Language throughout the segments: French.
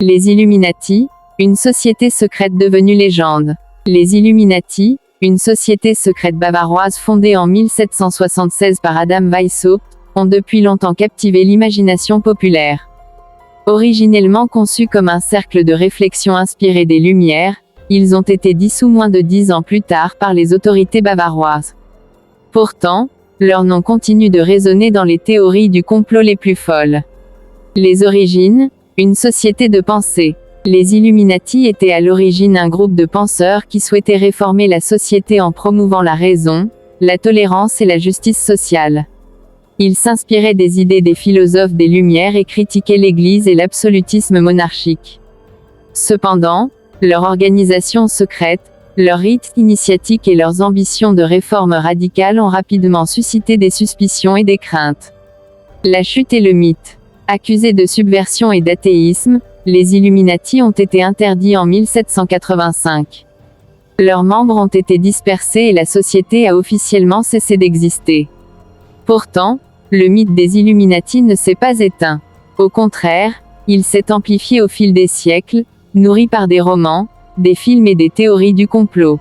Les Illuminati, une société secrète devenue légende. Les Illuminati, une société secrète bavaroise fondée en 1776 par Adam Weishaupt, ont depuis longtemps captivé l'imagination populaire. Originellement conçus comme un cercle de réflexion inspiré des Lumières, ils ont été dissous moins de 10 ans plus tard par les autorités bavaroises. Pourtant, leur nom continue de résonner dans les théories du complot les plus folles. Les origines, une société de pensée. Les Illuminati étaient à l'origine un groupe de penseurs qui souhaitaient réformer la société en promouvant la raison, la tolérance et la justice sociale. Ils s'inspiraient des idées des philosophes des Lumières et critiquaient l'Église et l'absolutisme monarchique. Cependant, leur organisation secrète, leurs rites initiatiques et leurs ambitions de réforme radicale ont rapidement suscité des suspicions et des craintes. La chute et le mythe. Accusés de subversion et d'athéisme, les Illuminati ont été interdits en 1785. Leurs membres ont été dispersés et la société a officiellement cessé d'exister. Pourtant, le mythe des Illuminati ne s'est pas éteint. Au contraire, il s'est amplifié au fil des siècles, nourri par des romans, des films et des théories du complot.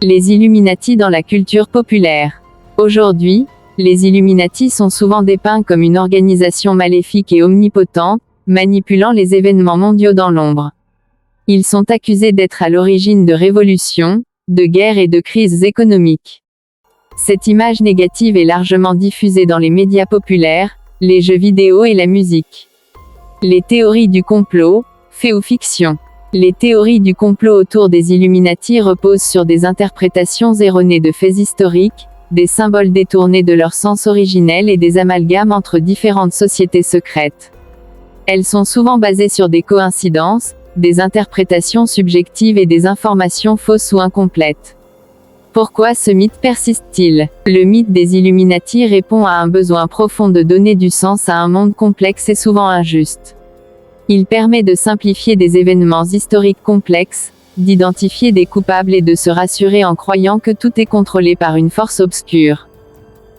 Les Illuminati dans la culture populaire. Aujourd'hui, les Illuminati sont souvent dépeints comme une organisation maléfique et omnipotente, manipulant les événements mondiaux dans l'ombre. Ils sont accusés d'être à l'origine de révolutions, de guerres et de crises économiques. Cette image négative est largement diffusée dans les médias populaires, les jeux vidéo et la musique. Les théories du complot, fait ou fiction. Les théories du complot autour des Illuminati reposent sur des interprétations erronées de faits historiques, des symboles détournés de leur sens originel et des amalgames entre différentes sociétés secrètes. Elles sont souvent basées sur des coïncidences, des interprétations subjectives et des informations fausses ou incomplètes. Pourquoi ce mythe persiste-t-il? Le mythe des Illuminati répond à un besoin profond de donner du sens à un monde complexe et souvent injuste. Il permet de simplifier des événements historiques complexes, d'identifier des coupables et de se rassurer en croyant que tout est contrôlé par une force obscure.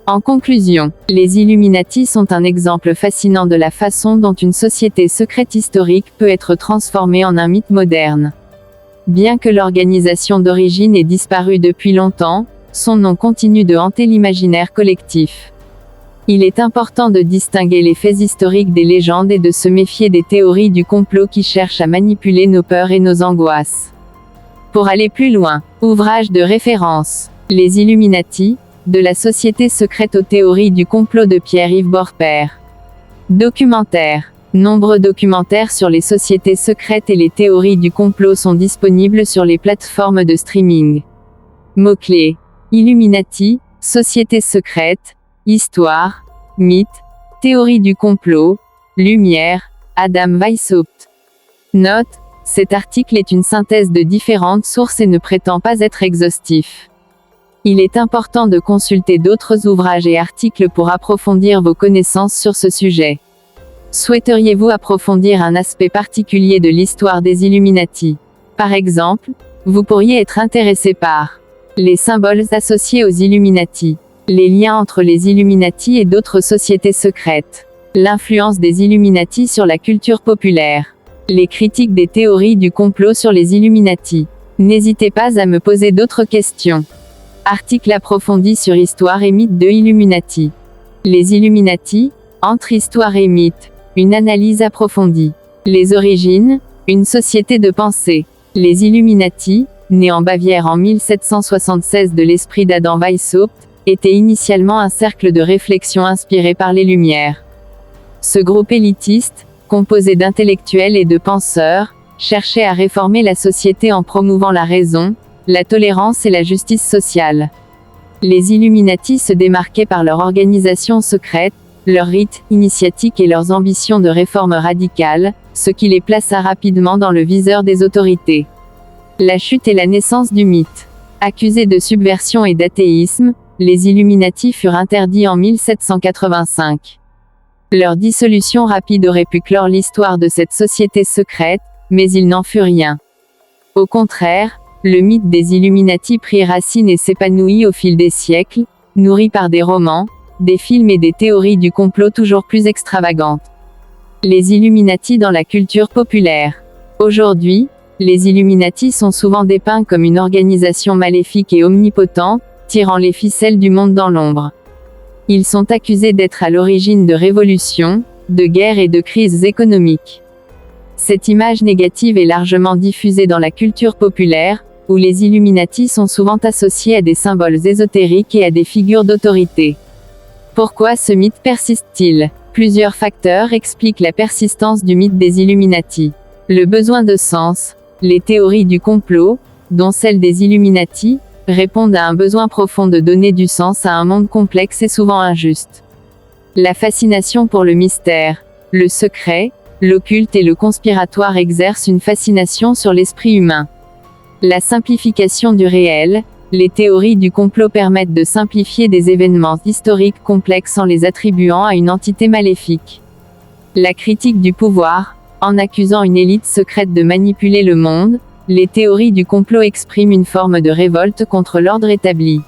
En conclusion, les Illuminati sont un exemple fascinant de la façon dont une société secrète historique peut être transformée en un mythe moderne. Bien que l'organisation d'origine ait disparu depuis longtemps, son nom continue de hanter l'imaginaire collectif. Il est important de distinguer les faits historiques des légendes et de se méfier des théories du complot qui cherchent à manipuler nos peurs et nos angoisses. Pour aller plus loin, ouvrage de référence. Les Illuminati, de la société secrète aux théories du complot de Pierre-Yves Borpère. Documentaire. Nombreux documentaires sur les sociétés secrètes et les théories du complot sont disponibles sur les plateformes de streaming. Mots-clés. Illuminati, société secrète, histoire, mythe, théorie du complot, Lumière, Adam Weishaupt. Note, cet article est une synthèse de différentes sources et ne prétend pas être exhaustif. Il est important de consulter d'autres ouvrages et articles pour approfondir vos connaissances sur ce sujet. Souhaiteriez-vous approfondir un aspect particulier de l'histoire des Illuminati? Par exemple, vous pourriez être intéressé par les symboles associés aux Illuminati, les liens entre les Illuminati et d'autres sociétés secrètes, l'influence des Illuminati sur la culture populaire, les critiques des théories du complot sur les Illuminati. N'hésitez pas à me poser d'autres questions. Article approfondi sur Histoire et mythe de Illuminati. Les Illuminati, entre histoire et mythe, une analyse approfondie. Les origines, une société de pensée. Les Illuminati, nés en Bavière en 1776 de l'esprit d'Adam Weishaupt, étaient initialement un cercle de réflexion inspiré par les Lumières. Ce groupe élitiste, composé d'intellectuels et de penseurs, cherchait à réformer la société en promouvant la raison, la tolérance et la justice sociale. Les Illuminati se démarquaient par leur organisation secrète, leurs rites initiatiques et leurs ambitions de réforme radicale, ce qui les plaça rapidement dans le viseur des autorités. La chute et la naissance du mythe. Accusés de subversion et d'athéisme, les Illuminati furent interdits en 1785. Leur dissolution rapide aurait pu clore l'histoire de cette société secrète, mais il n'en fut rien. Au contraire, le mythe des Illuminati prit racine et s'épanouit au fil des siècles, nourri par des romans, des films et des théories du complot toujours plus extravagantes. Les Illuminati dans la culture populaire. Aujourd'hui, les Illuminati sont souvent dépeints comme une organisation maléfique et omnipotente, tirant les ficelles du monde dans l'ombre. Ils sont accusés d'être à l'origine de révolutions, de guerres et de crises économiques. Cette image négative est largement diffusée dans la culture populaire, où les Illuminati sont souvent associés à des symboles ésotériques et à des figures d'autorité. Pourquoi ce mythe persiste-t-il? Plusieurs facteurs expliquent la persistance du mythe des Illuminati. Le besoin de sens, les théories du complot, dont celle des Illuminati, répondent à un besoin profond de donner du sens à un monde complexe et souvent injuste. La fascination pour le mystère, le secret, l'occulte et le conspiratoire exercent une fascination sur l'esprit humain. La simplification du réel, les théories du complot permettent de simplifier des événements historiques complexes en les attribuant à une entité maléfique. La critique du pouvoir, en accusant une élite secrète de manipuler le monde, les théories du complot expriment une forme de révolte contre l'ordre établi.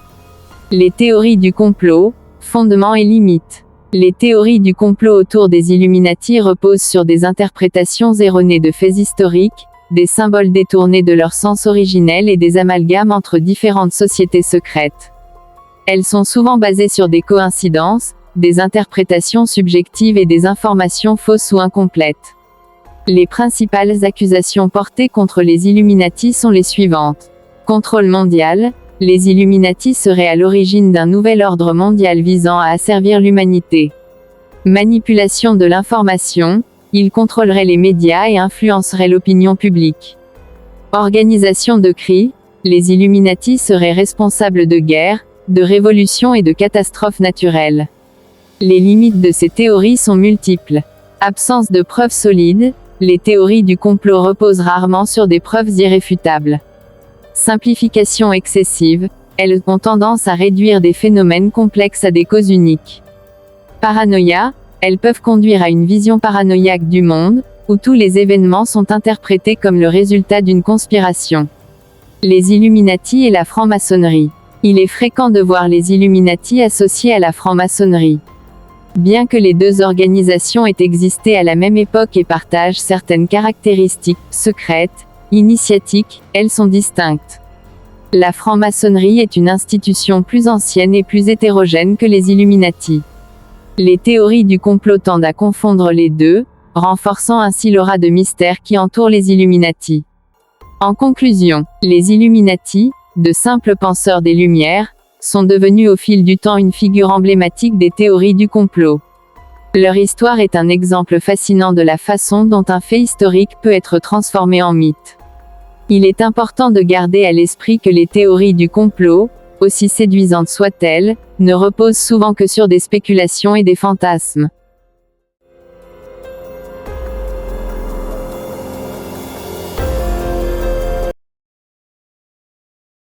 Les théories du complot, fondements et limites. Les théories du complot autour des Illuminati reposent sur des interprétations erronées de faits historiques, des symboles détournés de leur sens originel et des amalgames entre différentes sociétés secrètes. Elles sont souvent basées sur des coïncidences, des interprétations subjectives et des informations fausses ou incomplètes. Les principales accusations portées contre les Illuminati sont les suivantes. Contrôle mondial, les Illuminati seraient à l'origine d'un nouvel ordre mondial visant à asservir l'humanité. Manipulation de l'information, ils contrôleraient les médias et influenceraient l'opinion publique. Organisation de cris, les Illuminati seraient responsables de guerres, de révolutions et de catastrophes naturelles. Les limites de ces théories sont multiples. Absence de preuves solides, les théories du complot reposent rarement sur des preuves irréfutables. Simplification excessive, elles ont tendance à réduire des phénomènes complexes à des causes uniques. Paranoïa, elles peuvent conduire à une vision paranoïaque du monde, où tous les événements sont interprétés comme le résultat d'une conspiration. Les Illuminati et la franc-maçonnerie. Il est fréquent de voir les Illuminati associés à la franc-maçonnerie. Bien que les deux organisations aient existé à la même époque et partagent certaines caractéristiques secrètes, initiatiques, elles sont distinctes. La franc-maçonnerie est une institution plus ancienne et plus hétérogène que les Illuminati. Les théories du complot tendent à confondre les deux, renforçant ainsi l'aura de mystère qui entoure les Illuminati. En conclusion, les Illuminati, de simples penseurs des Lumières, sont devenus au fil du temps une figure emblématique des théories du complot. Leur histoire est un exemple fascinant de la façon dont un fait historique peut être transformé en mythe. Il est important de garder à l'esprit que les théories du complot, aussi séduisantes soient-elles, ne reposent souvent que sur des spéculations et des fantasmes.